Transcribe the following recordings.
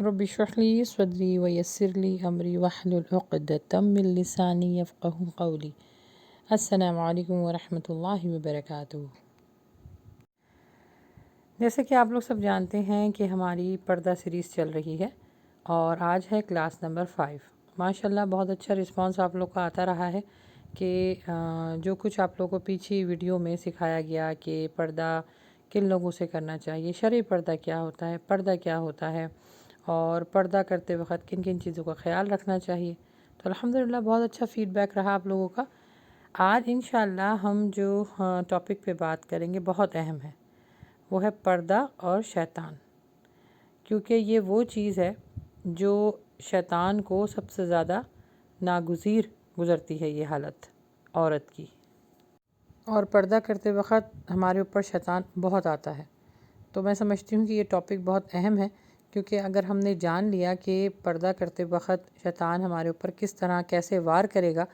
رب اشرح لی صدری ویسر لی امری واحلل عقدۃ من لسانی یفقہوا قولی۔ السلام علیکم ورحمۃ اللہ وبرکاتہ۔ جیسے کہ آپ لوگ سب جانتے ہیں کہ ہماری پردہ سیریز چل رہی ہے اور آج ہے کلاس نمبر 5۔ ماشاءاللہ بہت اچھا رسپانس آپ لوگ کا آتا رہا ہے کہ جو کچھ آپ لوگوں کو پیچھے ویڈیو میں سکھایا گیا کہ پردہ کن لوگوں سے کرنا چاہیے، شرعی پردہ کیا ہوتا ہے، پردہ کیا ہوتا ہے، اور پردہ کرتے وقت کن کن چیزوں کا خیال رکھنا چاہیے، تو الحمدللہ بہت اچھا فیڈ بیک رہا آپ لوگوں کا۔ آج انشاءاللہ ہم جو ٹاپک پہ بات کریں گے بہت اہم ہے، وہ ہے پردہ اور شیطان، کیونکہ یہ وہ چیز ہے جو شیطان کو سب سے زیادہ ناگزیر گزرتی ہے یہ حالت عورت کی، اور پردہ کرتے وقت ہمارے اوپر شیطان بہت آتا ہے۔ تو میں سمجھتی ہوں کہ یہ ٹاپک بہت اہم ہے، کیونکہ اگر ہم نے جان لیا کہ پردہ کرتے وقت شیطان ہمارے اوپر کس طرح کیسے وار کرے گا،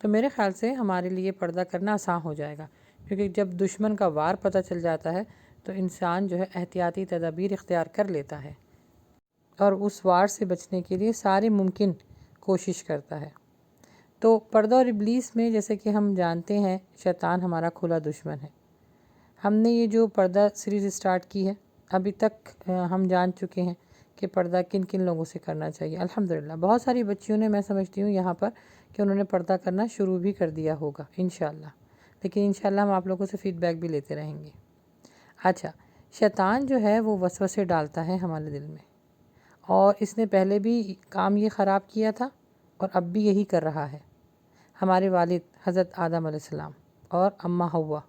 تو میرے خیال سے ہمارے لیے پردہ کرنا آسان ہو جائے گا، کیونکہ جب دشمن کا وار پتہ چل جاتا ہے تو انسان جو ہے احتیاطی تدابیر اختیار کر لیتا ہے اور اس وار سے بچنے کے لیے ساری ممکن کوشش کرتا ہے۔ تو پردہ اور ابلیس میں جیسے کہ ہم جانتے ہیں شیطان ہمارا کھلا دشمن ہے۔ ہم نے یہ جو پردہ سیریز سٹارٹ کی ہے ابھی تک ہم جان چکے ہیں کہ پردہ کن کن لوگوں سے کرنا چاہیے۔ الحمدللہ بہت ساری بچیوں نے، میں سمجھتی ہوں یہاں پر، کہ انہوں نے پردہ کرنا شروع بھی کر دیا ہوگا انشاءاللہ، لیکن انشاءاللہ ہم آپ لوگوں سے فیڈ بیک بھی لیتے رہیں گے۔ اچھا، شیطان جو ہے وہ وسوسے ڈالتا ہے ہمارے دل میں، اور اس نے پہلے بھی کام یہ خراب کیا تھا اور اب بھی یہی کر رہا ہے۔ ہمارے والد حضرت آدم علیہ السلام اور اماں حوا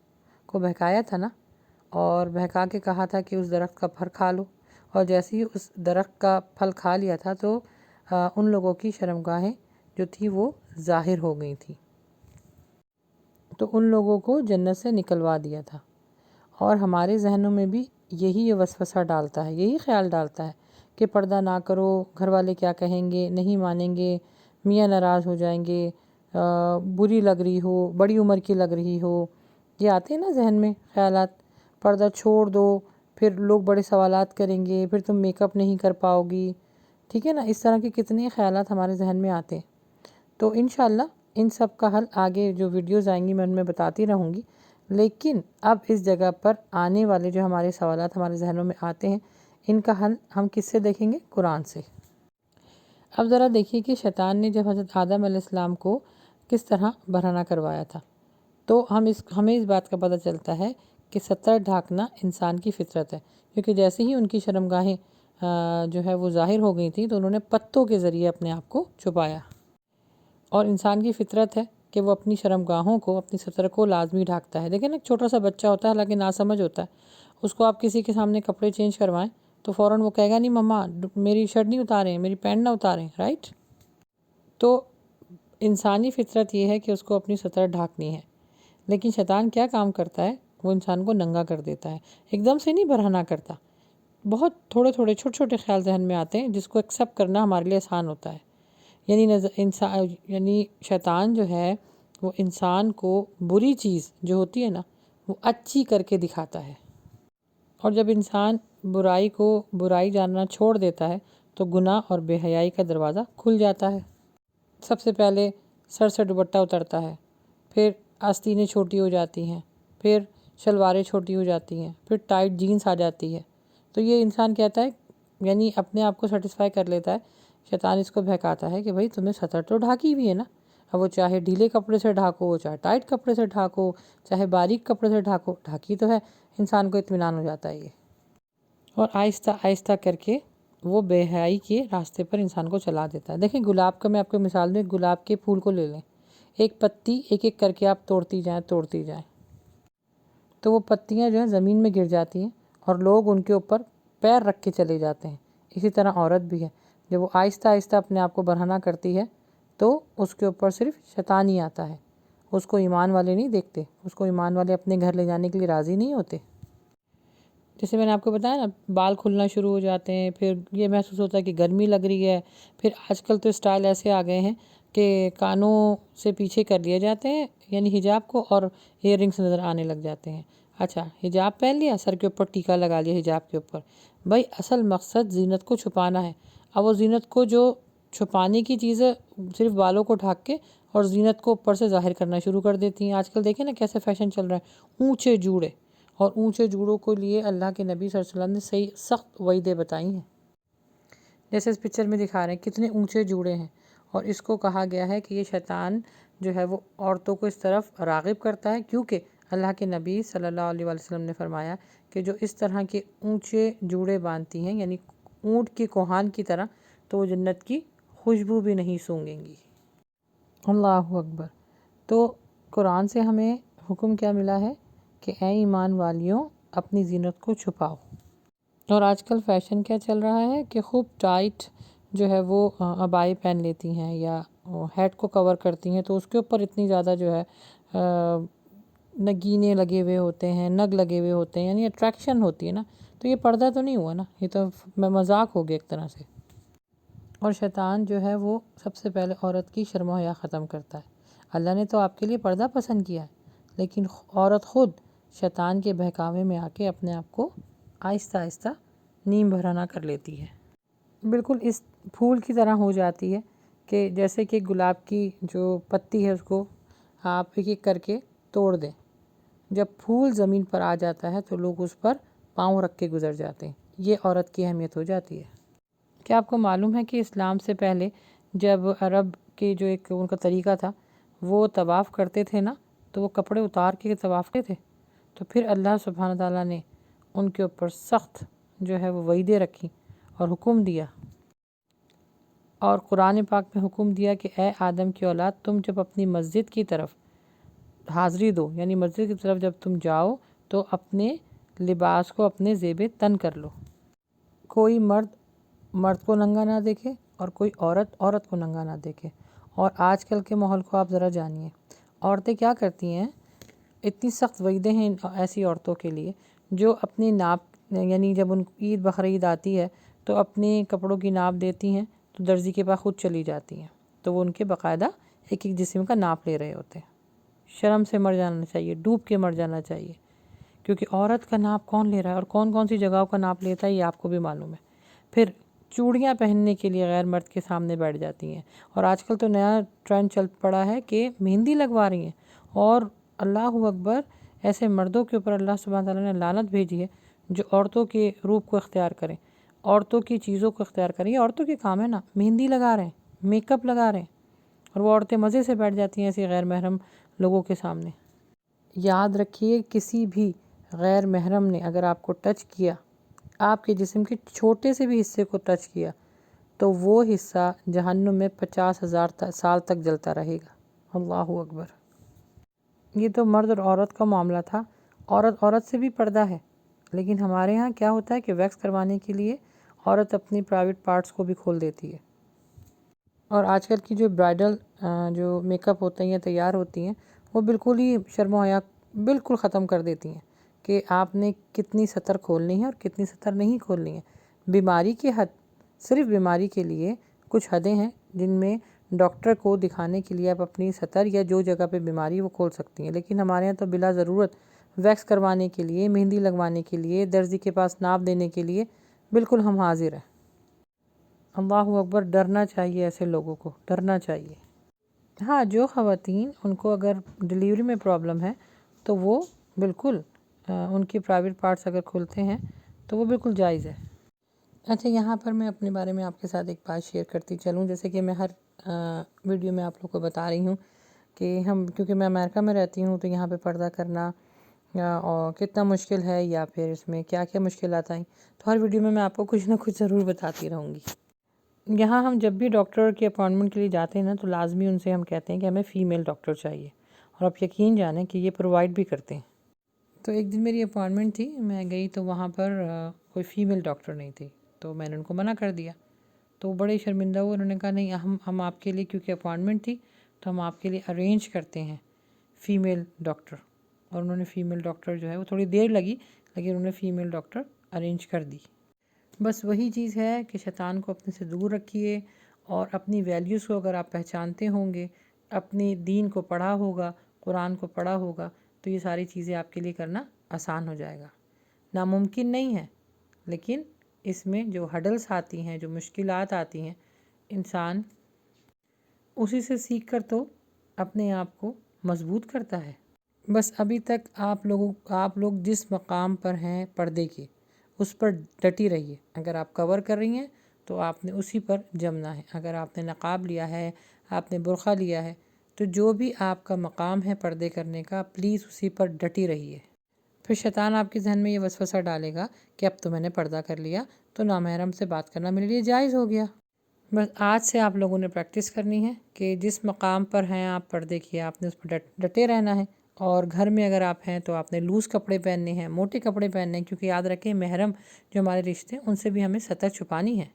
کو بہکایا تھا نا، اور بہکا کے کہا تھا کہ اس درخت کا پھل کھا لو، اور جیسے ہی اس درخت کا پھل کھا لیا تھا تو ان لوگوں کی شرمگاہیں جو تھی وہ ظاہر ہو گئی تھی، تو ان لوگوں کو جنت سے نکلوا دیا تھا۔ اور ہمارے ذہنوں میں بھی یہی وسوسہ ڈالتا ہے، یہی خیال ڈالتا ہے کہ پردہ نہ کرو، گھر والے کیا کہیں گے، نہیں مانیں گے، میاں ناراض ہو جائیں گے، بری لگ رہی ہو، بڑی عمر کی لگ رہی ہو، یہ آتے ہیں نا ذہن میں خیالات۔ پردہ چھوڑ دو، پھر لوگ بڑے سوالات کریں گے، پھر تم میک اپ نہیں کر پاؤ گی، ٹھیک ہے نا، اس طرح کے کتنے خیالات ہمارے ذہن میں آتے ہیں۔ تو انشاءاللہ ان سب کا حل آگے جو ویڈیوز آئیں گی میں ان میں بتاتی رہوں گی، لیکن اب اس جگہ پر آنے والے جو ہمارے سوالات ہمارے ذہنوں میں آتے ہیں، ان کا حل ہم کس سے دیکھیں گے؟ قرآن سے۔ اب ذرا دیکھیے کہ شیطان نے جب حضرت آدم علیہ السلام کو کس طرح برہنہ کروایا تھا، تو ہمیں اس بات کا پتہ چلتا ہے کہ ستر ڈھانکنا انسان کی فطرت ہے، کیونکہ جیسے ہی ان کی شرمگاہیں جو ہے وہ ظاہر ہو گئی تھیں تو انہوں نے پتوں کے ذریعے اپنے آپ کو چھپایا، اور انسان کی فطرت ہے کہ وہ اپنی شرمگاہوں کو، اپنی ستر کو لازمی ڈھانکتا ہے۔ دیکھیں نا، ایک چھوٹا سا بچہ ہوتا ہے، حالانکہ ناسمجھ ہوتا ہے، اس کو آپ کسی کے سامنے کپڑے چینج کروائیں تو فوراً وہ کہے گا نہیں مما میری شرٹ نہیں اتاریں، میری پینٹ نہ اتاریں، رائٹ؟ تو انسانی فطرت یہ ہے کہ اس کو اپنی ستر ڈھانکنی ہے، لیکن شیطان کیا کام کرتا ہے؟ وہ انسان کو ننگا کر دیتا ہے، ایک دم سے نہیں برہنہ کرتا، بہت تھوڑے تھوڑے چھوٹے چھوٹے خیال ذہن میں آتے ہیں جس کو ایکسیپٹ کرنا ہمارے لیے آسان ہوتا ہے۔ یعنی شیطان جو ہے وہ انسان کو بری چیز جو ہوتی ہے نا وہ اچھی کر کے دکھاتا ہے، اور جب انسان برائی کو برائی جاننا چھوڑ دیتا ہے تو گناہ اور بے حیائی کا دروازہ کھل جاتا ہے۔ سب سے پہلے سر سے دوپٹہ اترتا ہے، پھر آستینیں چھوٹی ہو جاتی ہیں، پھر شلواریں چھوٹی ہو جاتی ہیں، پھر ٹائٹ جینس آ جاتی ہے، تو یہ انسان کہتا ہے، یعنی اپنے آپ کو سیٹسفائی کر لیتا ہے۔ شیطان اس کو بہکاتا ہے کہ بھئی تمہیں ستر تو ڈھاکی بھی ہے نا، اب وہ چاہے ڈھیلے کپڑے سے ڈھاکو، چاہے ٹائٹ کپڑے سے ڈھاکو، چاہے باریک کپڑے سے ڈھاکو، ڈھاکی تو ہے۔ انسان کو اطمینان ہو جاتا ہے یہ، اور آہستہ آہستہ کر کے وہ بے حیائی کے راستے پر انسان کو چلا دیتا ہے۔ دیکھیں گلاب کا میں آپ کو مثال دوں، ایک گلاب کے پھول کو لے لیں، ایک پتی ایک ایک کر کے آپ توڑتی جائیں تو وہ پتیاں جو ہیں زمین میں گر جاتی ہیں اور لوگ ان کے اوپر پیر رکھ کے چلے جاتے ہیں۔ اسی طرح عورت بھی ہے، جب وہ آہستہ آہستہ اپنے آپ کو برہنہ کرتی ہے تو اس کے اوپر صرف شیطان ہی آتا ہے، اس کو ایمان والے نہیں دیکھتے، اس کو ایمان والے اپنے گھر لے جانے کے لیے راضی نہیں ہوتے۔ جیسے میں نے آپ کو بتایا نا، بال کھلنا شروع ہو جاتے ہیں، پھر یہ محسوس ہوتا ہے کہ گرمی لگ رہی ہے، پھر آج کل تو اسٹائل ایسے آ گئے ہیں کہ کانوں سے پیچھے کر لیے جاتے ہیں یعنی حجاب کو، اور ایئر رنگس نظر آنے لگ جاتے ہیں۔ اچھا، حجاب پہن لیا، سر کے اوپر ٹیکا لگا لیا حجاب کے اوپر، بھائی اصل مقصد زینت کو چھپانا ہے، اب وہ زینت کو جو چھپانے کی چیزیں صرف بالوں کو ڈھانک کے اور زینت کو اوپر سے ظاہر کرنا شروع کر دیتی ہیں۔ آج کل دیکھیں نا کیسے فیشن چل رہا ہے، اونچے جوڑے، اور اونچے جوڑوں کو لیے اللہ کے نبی صلی اللہ علیہ وسلم نے صحیح سخت وعیدیں بتائی ہیں۔ جیسے اس پکچر میں دکھا رہے ہیں کتنے اونچے جوڑے ہیں، اور اس کو کہا گیا ہے کہ یہ شیطان جو ہے وہ عورتوں کو اس طرف راغب کرتا ہے، کیونکہ اللہ کے نبی صلی اللہ علیہ وسلم نے فرمایا کہ جو اس طرح کے اونچے جوڑے باندھتی ہیں، یعنی اونٹ کے کوہان کی طرح، تو وہ جنت کی خوشبو بھی نہیں سونگیں گی۔ اللہ اکبر۔ تو قرآن سے ہمیں حکم کیا ملا ہے کہ اے ایمان والیوں اپنی زینت کو چھپاؤ۔ اور آج کل فیشن کیا چل رہا ہے کہ خوب ٹائٹ جو ہے وہ عبائی پہن لیتی ہیں یا ہیڈ کو کور کرتی ہیں، تو اس کے اوپر اتنی زیادہ جو ہے نگینے لگے ہوئے ہوتے ہیں، نگ لگے ہوئے ہوتے ہیں، یعنی اٹریکشن ہوتی ہے نا، تو یہ پردہ تو نہیں ہوا نا، یہ تو مذاق ہو گیا ایک طرح سے۔ اور شیطان جو ہے وہ سب سے پہلے عورت کی شرم و حیا ختم کرتا ہے۔ اللہ نے تو آپ کے لیے پردہ پسند کیا ہے، لیکن عورت خود شیطان کے بہکاوے میں آ کے اپنے آپ کو آہستہ آہستہ نیم بھرانا کر لیتی ہے، بالکل اس پھول کی طرح ہو جاتی ہے کہ جیسے کہ گلاب کی جو پتی ہے اس کو آپ ایک ایک کر کے توڑ دیں، جب پھول زمین پر آ جاتا ہے تو لوگ اس پر پاؤں رکھ کے گزر جاتے ہیں۔ یہ عورت کی اہمیت ہو جاتی ہے۔ کیا آپ کو معلوم ہے کہ اسلام سے پہلے جب عرب کے جو ایک ان کا طریقہ تھا، وہ طواف کرتے تھے نا، تو وہ کپڑے اتار کے طواف کرتے تھے، تو پھر اللہ سبحانہ تعالیٰ نے ان کے اوپر سخت جو ہے وہ وعیدیں رکھی اور حکم دیا، اور قرآن پاک میں حکم دیا کہ اے آدم کی اولاد، تم جب اپنی مسجد کی طرف حاضری دو، یعنی مسجد کی طرف جب تم جاؤ تو اپنے لباس کو اپنے زیب تن کر لو، کوئی مرد مرد کو ننگا نہ دیکھے اور کوئی عورت عورت کو ننگا نہ دیکھے۔ اور آج کل کے ماحول کو آپ ذرا جانیے، عورتیں کیا کرتی ہیں، اتنی سخت وعیدیں ہیں ایسی عورتوں کے لیے جو اپنی ناپ، یعنی جب ان عید بقرعید آتی ہے تو اپنے کپڑوں کی ناپ دیتی ہیں، تو درزی کے پاس خود چلی جاتی ہیں، تو وہ ان کے باقاعدہ ایک ایک جسم کا ناپ لے رہے ہوتے ہیں۔ شرم سے مر جانا چاہیے، ڈوب کے مر جانا چاہیے، کیونکہ عورت کا ناپ کون لے رہا ہے اور کون کون سی جگہوں کا ناپ لیتا ہے یہ آپ کو بھی معلوم ہے۔ پھر چوڑیاں پہننے کے لیے غیر مرد کے سامنے بیٹھ جاتی ہیں، اور آج کل تو نیا ٹرینڈ چل پڑا ہے کہ مہندی لگوا رہی ہیں، اور اللہ اکبر، ایسے مردوں کے اوپر اللہ سبحانہ تعالیٰ نے لعنت بھیجی ہے جو عورتوں کے روپ کو اختیار کریں، عورتوں کی چیزوں کو اختیار کریں۔ یہ عورتوں کے کام ہے نا، مہندی لگا رہے ہیں، میک اپ لگا رہے ہیں، اور وہ عورتیں مزے سے بیٹھ جاتی ہیں ایسے غیر محرم لوگوں کے سامنے۔ یاد رکھیے کسی بھی غیر محرم نے اگر آپ کو ٹچ کیا، آپ کے جسم کے چھوٹے سے بھی حصے کو ٹچ کیا، تو وہ حصہ جہنم میں 50,000 سال تک جلتا رہے گا۔ اللہ اکبر۔ یہ تو مرد اور عورت کا معاملہ تھا، عورت عورت سے بھی پردہ ہے، لیکن ہمارے ہاں کیا ہوتا ہے کہ ویکس کروانے کے لیے عورت اپنی پرائیویٹ پارٹس کو بھی کھول دیتی ہے، اور آج کل کی جو برائڈل جو میک اپ ہوتے ہیں یا تیار ہوتی ہیں، وہ بالکل ہی شرم و حیا بالکل ختم کر دیتی ہیں کہ آپ نے کتنی سطر کھولنی ہے اور کتنی سطر نہیں کھولنی ہے۔ بیماری کی حد، صرف بیماری کے لیے کچھ حدیں ہیں جن میں ڈاکٹر کو دکھانے کے لیے آپ اپنی سطر یا جو جگہ پہ بیماری وہ کھول سکتی ہیں، لیکن ہمارے یہاں تو بلا ضرورت ویکس کروانے کے لیے، مہندی لگوانے کے لیے، درزی کے پاس ناپ دینے کے لیے بالکل ہم حاضر ہیں۔ اللہ اکبر، ڈرنا چاہیے، ایسے لوگوں کو ڈرنا چاہیے۔ ہاں، جو خواتین ان کو اگر ڈیلیوری میں پرابلم ہے تو وہ بالکل ان کی پرائیویٹ پارٹس اگر کھلتے ہیں تو وہ بالکل جائز ہے۔ اچھا، یہاں پر میں اپنے بارے میں آپ کے ساتھ ایک بات شیئر کرتی چلوں، جیسے کہ میں ہر ویڈیو میں آپ لوگ کو بتا رہی ہوں کہ کیونکہ میں امریکہ میں رہتی ہوں تو یہاں پہ پردہ کرنا اور کتنا مشکل ہے، یا پھر اس میں کیا کیا مشکلات آئیں، تو ہر ویڈیو میں آپ کو کچھ نہ کچھ ضرور بتاتی رہوں گی۔ یہاں ہم جب بھی ڈاکٹر کی اپائنٹمنٹ کے لیے جاتے ہیں نا، تو لازمی ان سے ہم کہتے ہیں کہ ہمیں فیمیل ڈاکٹر چاہیے، اور آپ یقین جانیں کہ یہ پرووائڈ بھی کرتے ہیں۔ تو ایک دن میری اپائنٹمنٹ تھی، میں گئی تو وہاں پر کوئی فیمیل ڈاکٹر نہیں تھی، تو میں نے ان کو منع کر دیا، تو بڑے شرمندہ ہوئے، انہوں نے کہا نہیں، ہم آپ کے لیے، کیونکہ اپائنٹمنٹ تھی تو ہم آپ کے لیے ارینج کرتے ہیں فیمیل ڈاکٹر، اور انہوں نے فیمیل ڈاکٹر جو ہے، وہ تھوڑی دیر لگی لیکن انہوں نے فیمیل ڈاکٹر ارینج کر دی۔ بس وہی چیز ہے کہ شیطان کو اپنے سے دور رکھیے، اور اپنی ویلیوز کو اگر آپ پہچانتے ہوں گے، اپنے دین کو پڑھا ہوگا، قرآن کو پڑھا ہوگا، تو یہ ساری چیزیں آپ کے لیے کرنا آسان ہو جائے گا۔ ناممکن نہیں ہے، لیکن اس میں جو ہڈلز آتی ہیں، جو مشکلات آتی ہیں، انسان اسی سے سیکھ کر تو اپنے آپ کو مضبوط کرتا ہے۔ بس ابھی تک آپ لوگ جس مقام پر ہیں پردے کے، اس پر ڈٹی رہیے۔ اگر آپ کور کر رہی ہیں تو آپ نے اسی پر جمنا ہے۔ اگر آپ نے نقاب لیا ہے، آپ نے برقع لیا ہے، تو جو بھی آپ کا مقام ہے پردے کرنے کا، پلیز اسی پر ڈٹی رہیے۔ پھر شیطان آپ کے ذہن میں یہ وسوسہ ڈالے گا کہ اب تو میں نے پردہ کر لیا تو نامحرم سے بات کرنا میرے لیے جائز ہو گیا۔ بس آج سے آپ لوگوں نے پریکٹس کرنی ہے کہ جس مقام پر ہیں آپ پردے کی، آپ نے اس پر ڈٹے رہنا ہے۔ اور گھر میں اگر آپ ہیں تو آپ نے لوز کپڑے پہننے ہیں، موٹے کپڑے پہننے ہیں، کیونکہ یاد رکھیں محرم جو ہمارے رشتے ہیں ان سے بھی ہمیں سطر چھپانی ہے۔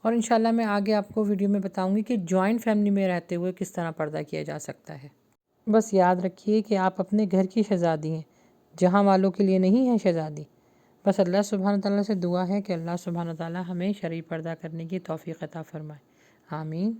اور انشاءاللہ میں آگے آپ کو ویڈیو میں بتاؤں گی کہ جوائنٹ فیملی میں رہتے ہوئے کس طرح پردہ کیا جا سکتا ہے۔ بس یاد رکھیے کہ آپ اپنے گھر کی شہزادی ہیں، جہاں والوں کے لیے نہیں ہیں شہزادی۔ بس اللہ سبحانہ تعالیٰ سے دعا ہے کہ اللہ سبحانہ تعالیٰ ہمیں شرعی پردہ کرنے کی توفیق عطا فرمائے۔ آمین۔